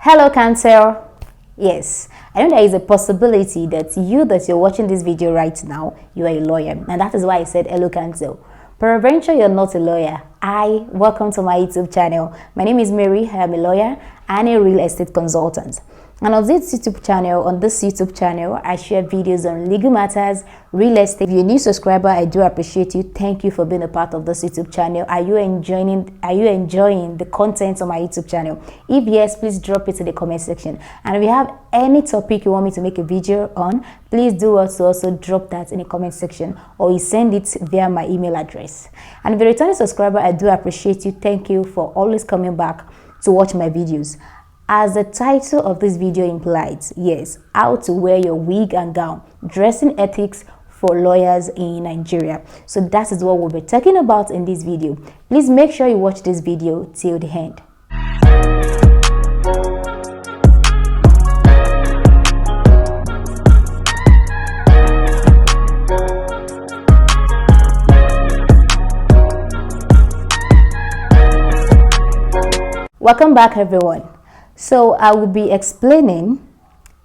Hello Cancer. Yes, I know there is a possibility that you're watching this video right now, you are a lawyer, and that is why I said hello Cancer. Peradventure you're not a lawyer. Welcome to my YouTube channel. My name is Mary. I am a lawyer and a real estate consultant. And on this YouTube channel, I share videos on legal matters, real estate. If you're a new subscriber, I do appreciate you. Thank you for being a part of this YouTube channel. Are you enjoying the content on my YouTube channel? If yes, please drop it in the comment section. And if you have any topic you want me to make a video on, please do also drop that in the comment section, or you send it via my email address. And if you're a returning subscriber, I do appreciate you. Thank you for always coming back to watch my videos. As the title of this video implies, yes, how to wear your wig and gown, dressing ethics for lawyers in Nigeria. So that is what we'll be talking about in this video. Please make sure you watch this video till the end. Welcome back, everyone. So I will be explaining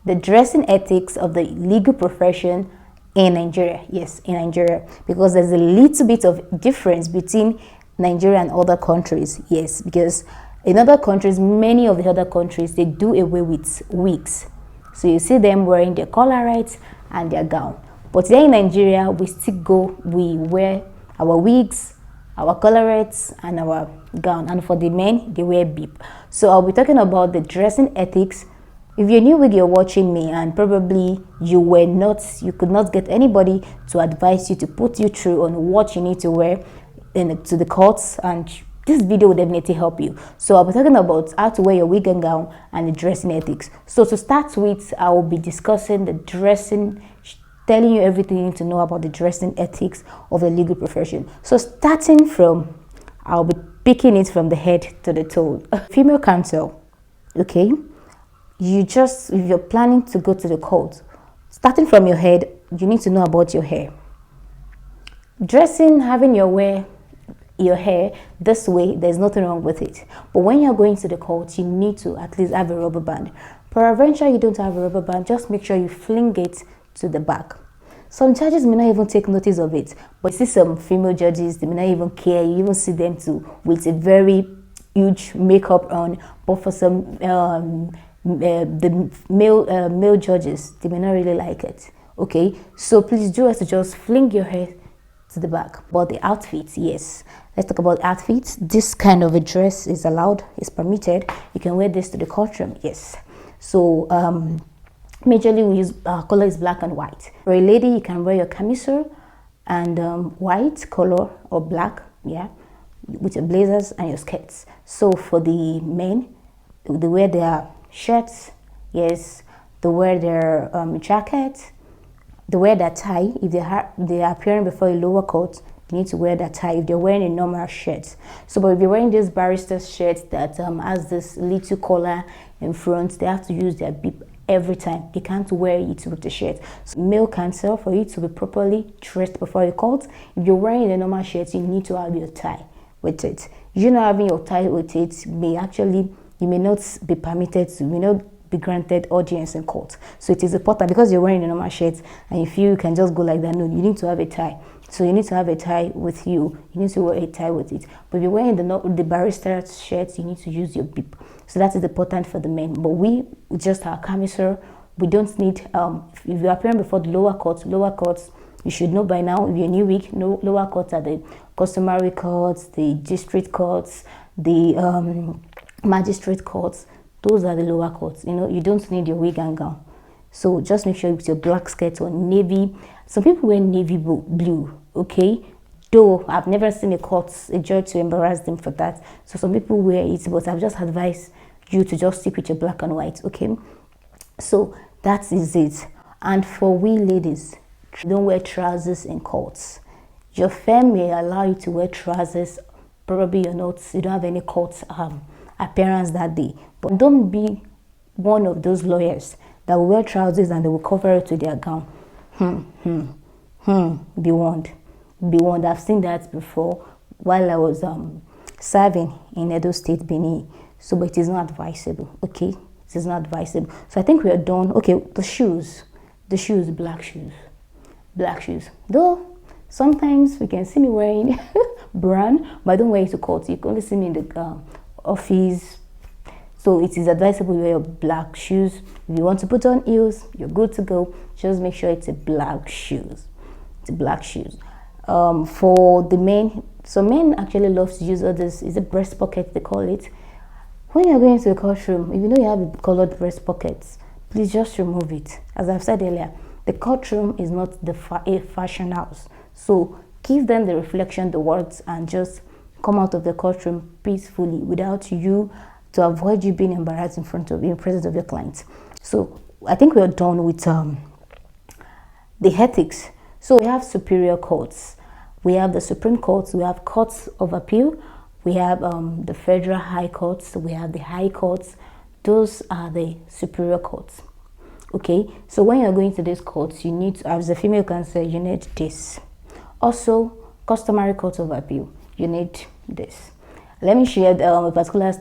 the dressing ethics of the legal profession in Nigeria. Yes, in Nigeria, because there's a little bit of difference between Nigeria and other countries. Yes, because in other countries, many of the other countries, they do away with wigs. So you see them wearing their collarettes and their gown. But here in Nigeria, we wear our wigs, our collarettes and our gown, and for the men they wear bib. So I'll be talking about the dressing ethics. If you're new with you're watching me and probably you could not get anybody to advise you, to put you through on what you need to wear to the courts, and this video will definitely help you. So I'll be talking about how to wear your wig and gown and the dressing ethics. So to start with, I will be discussing the dressing, telling you everything you need to know about the dressing ethics of the legal profession. So starting from, I'll be picking it from the head to the toe. Female counsel, okay? If you're planning to go to the court, starting from your head, you need to know about your hair. Dressing, having your hair this way, there's nothing wrong with it. But when you're going to the court, you need to at least have a rubber band. Peradventure you don't have a rubber band, just make sure you fling it to the back. Some judges may not even take notice of it, but you see some female judges, they may not even care. You even see them with a very huge makeup on. But for some the male judges, they may not really like it. Okay, so please do to just fling your hair to the back. But the outfits, yes, let's talk about outfits. This kind of a dress is allowed, is permitted. You can wear this to the courtroom, yes. So majorly we use color is black and white. For a lady, you can wear your camisole and white color or black, yeah, with your blazers and your skirts. So for the men, they wear their shirts, yes, they wear their jacket, they wear their tie. If they are appearing before a lower court, you need to wear that tie if they're wearing a normal shirt. So but if you're wearing this barrister's shirt that has this little collar in front, they have to use their bib every time. They can't wear it with the shirt. So male counsel, for you to be properly dressed before a court, if you're wearing a normal shirt, you need to have your tie with it. You not having your tie with it you may not be permitted to, you may not be granted audience in court. So it is important, because you're wearing a normal shirt and if you can just go like that, no, you need to have a tie. So you need to have a tie with you. You need to wear a tie with it. But if you're wearing the barrister's shirt, you need to use your bib. So that is important for the men. But we just our camisole. We don't need, if you're appearing before the lower courts, you should know by now, if you're new week, lower courts are the customary courts, the district courts, the magistrate courts. Those are the lower courts. You don't need your wig and gown. So just make sure it's your black skirt or navy. Some people wear navy blue, okay? Though I've never seen a judge to embarrass them for that. So some people wear it, but I've just advised you to just stick with your black and white, okay? So that is it. And for we ladies, don't wear trousers in courts. Your firm may allow you to wear trousers. Probably you don't have any court appearance that day. But don't be one of those lawyers that will wear trousers and they will cover it with their gown. Be warned. Be warned. I've seen that before while I was serving in Edo State, Benin. So, but it is not advisable, okay? it is not advisable. So I think we are done. Okay, the shoes, black shoes. Though sometimes we can see me wearing brown, but I don't wear it to court. You can only see me in the office. So it is advisable you wear your black shoes. If you want to put on heels, you're good to go. Just make sure it's a black shoes. It's a black shoes. For the men, so men actually love to use all this. Is it breast pocket they call it? When you're going to the courtroom, if you know you have a colored breast pockets, please just remove it. As I've said earlier, the courtroom is not a fashion house. So give them the reflection, the words, and just come out of the courtroom peacefully without you, to avoid you being embarrassed in presence of your clients. So I think we are done with the ethics. So we have superior courts, we have the Supreme Courts, we have courts of appeal, we have the federal high courts, we have the high courts. Those are the superior courts. Okay, so when you're going to these courts, you need to, as a female counsel, you need this. Also, customary courts of appeal, you need this. Let me share a particular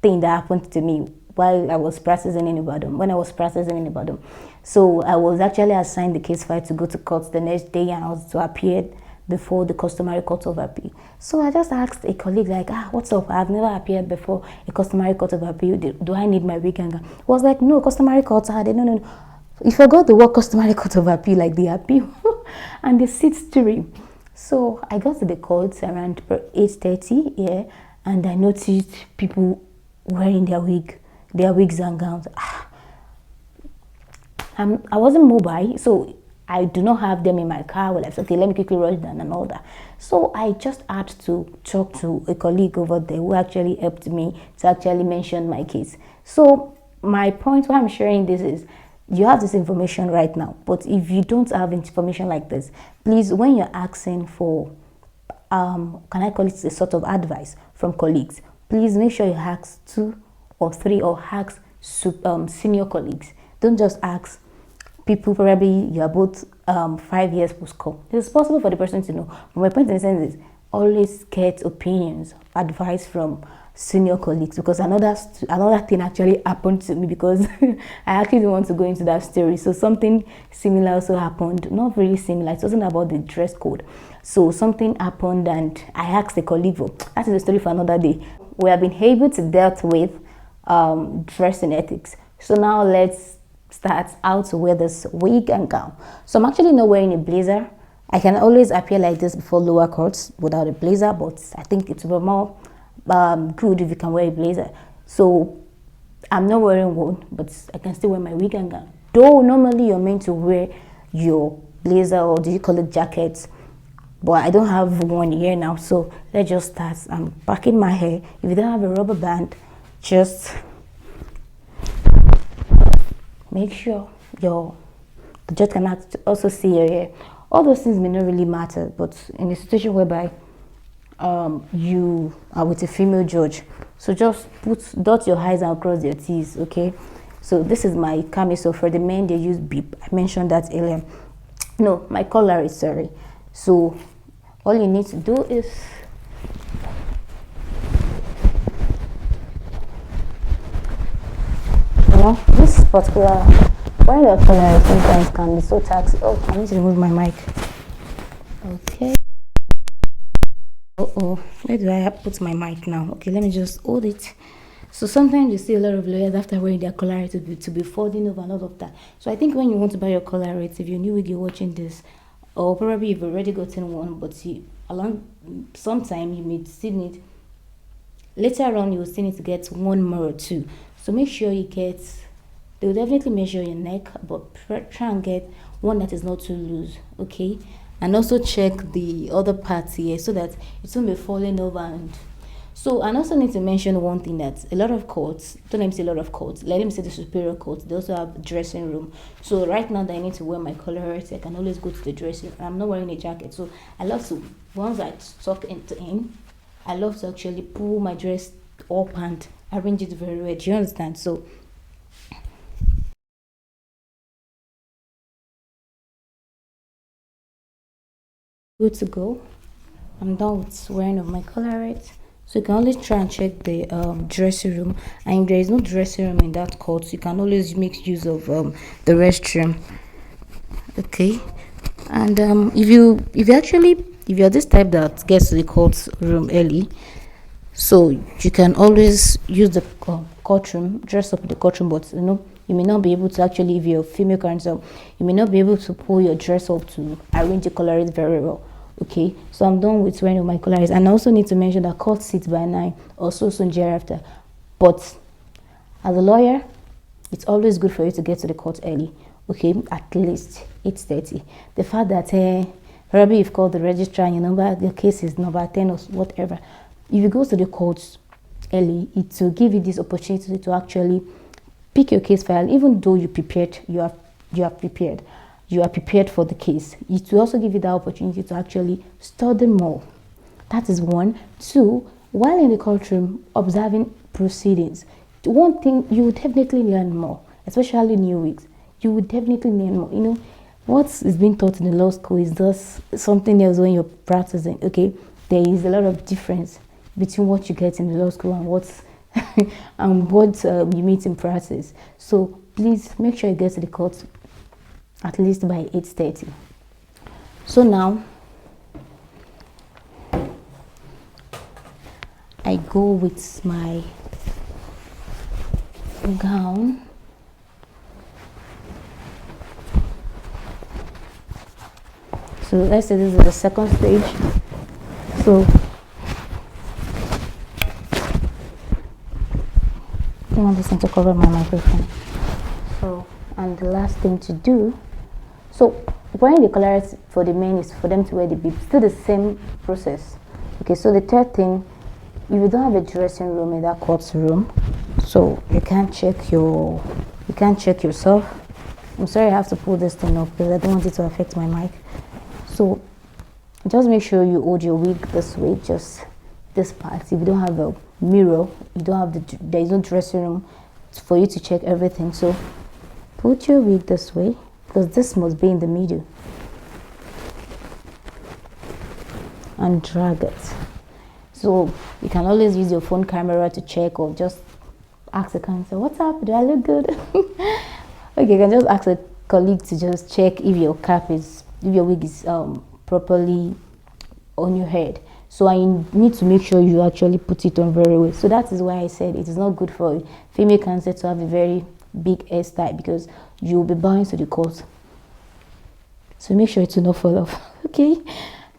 thing that happened to me while I was practicing in Ibadan. When I was practicing in Ibadan, so I was actually assigned the case file to go to court the next day, and I was to appear before the customary court of appeal. So I just asked a colleague, like, what's up? I've never appeared before a customary court of appeal. Do I need my wig and gown? He was like, no, customary courts are there. No. You forgot the word customary court of appeal, like the appeal and the sit steering. So I got to the court around 8:30, yeah, and I noticed people wearing their wigs and gowns. I wasn't mobile, so I do not have them in my car. Well, I said, okay, let me quickly rush down and all that. So I just had to talk to a colleague over there who actually helped me to actually mention my case. So my point why I'm sharing this is, you have this information right now, but if you don't have information like this, please, when you're asking for can I call it a sort of advice from colleagues, please make sure you ask 2 or 3 or ask senior colleagues. Don't just ask people probably you are both 5 years post call. It's possible for the person to know, but my point in saying is always get opinions, advice from senior colleagues, because another thing actually happened to me, because I actually don't want to go into that story. So something similar also happened, not really similar, it wasn't about the dress code. So something happened and I asked a colleague, that is a story for another day. We have been able to deal with dressing ethics. So now let's start how to wear this wig and gown. So I'm actually not wearing a blazer. I can always appear like this before lower courts without a blazer, but I think it will be more good if you can wear a blazer. So I'm not wearing one, but I can still wear my wig and gown. Though normally you're meant to wear your blazer, or do you call it jackets, but I don't have one here now. So let's just start. I'm packing my hair. If you don't have a rubber band, just make sure the judge can also see your hair. All those things may not really matter, but in a situation whereby you are with a female judge, so just dot your i's and cross your t's. Okay, so this is my camisole. For the men, they use beep. I mentioned that earlier. No, my collar is, sorry. So all you need to do is this particular, when your collar sometimes can be so taxing. Oh, I need to remove my mic. Okay. Where do I put my mic now? Okay, let me just hold it. So sometimes you see a lot of lawyers after wearing their collar to be folding over and all of that. So I think when you want to buy your collar, if you're new with you watching this, or probably you've already gotten one, but sometime you may still need, later on you will still need to get one more or two. So make sure you get, they will definitely measure your neck, but try and get one that is not too loose. Okay, and also check the other parts here so that it won't be falling over. And so I also need to mention one thing, that a lot of courts, don't let me say a lot of courts, let me say the superior courts, they also have dressing room. So right now that I need to wear my collar, I can always go to the dressing room. I'm not wearing a jacket, so I love to, once I tuck in, I love to actually pull my dress up and arrange it very well. Do you understand? So good to go. I'm done with wearing of my collar. So you can always try and check the dressing room, and if there is no dressing room in that court, you can always make use of the restroom. Okay. And if you're this type that gets to the court room early, so you can always use the courtroom, dress up in the courtroom, but you may not be able to actually, if you're a female counsel, you may not be able to pull your dress up to arrange your colours very well. Okay, so I'm done with wearing my colours, and I also need to mention that court sits by 9 or so soon thereafter. But as a lawyer, it's always good for you to get to the court early. Okay, at least 8:30. The fact that probably you've called the registrar and the case is number 10 or whatever, if you go to the courts early, it will give you this opportunity to actually pick your case file. Even though you are prepared for the case, it will also give you the opportunity to actually study more. That is one. Two, while in the courtroom observing proceedings, one thing you will definitely learn more, especially new wigs. You would definitely learn more. What is being taught in the law school is just something else when you're practicing. Okay, there is a lot of difference between what you get in the law school and what you meet in practice. So please make sure you get to the court at least by 8:30. So now I go with my gown. So let's say this is the second stage. So I want this thing to cover my microphone. So, and the last thing to do, so wearing the colours for the men is for them to wear the bib. Still the same process. Okay, so the third thing, if you don't have a dressing room in that courtroom, so you can't check yourself. I'm sorry I have to pull this thing up because I don't want it to affect my mic. So just make sure you hold your wig this way, just this part. If you don't have a mirror, there is no dressing room for you to check everything. So put your wig this way because this must be in the middle, and drag it. So you can always use your phone camera to check, or just ask the counsel, "What's up? Do I look good?" Okay, you can just ask a colleague to just check if your wig is properly on your head. So I need to make sure you actually put it on very well. So that is why I said it is not good for female counsel to have a very big hairstyle, because you'll be bowing to the court. So make sure it will not fall off. Okay,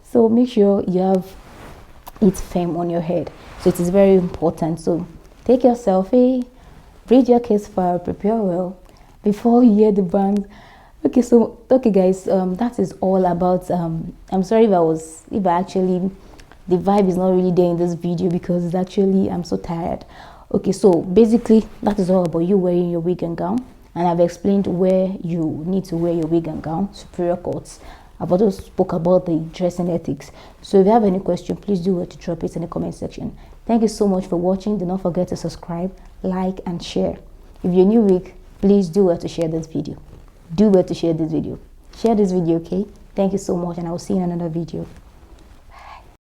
so make sure you have it firm on your head. So it is very important. So take your selfie, read your case file, prepare well before you hear the bang. Okay, so guys, that is all about I'm sorry if I actually, the vibe is not really there in this video because it's actually, I'm so tired. Okay, so basically that is all about you wearing your wig and gown, and I've explained where you need to wear your wig and gown, superior courts. I've also spoke about the dressing ethics. So if you have any question, please do to drop it in the comment section. Thank you so much for watching. Do not forget to subscribe, like, and share. If you're new wig, please do to share this video. Share this video, okay? Thank you so much, and I will see you in another video.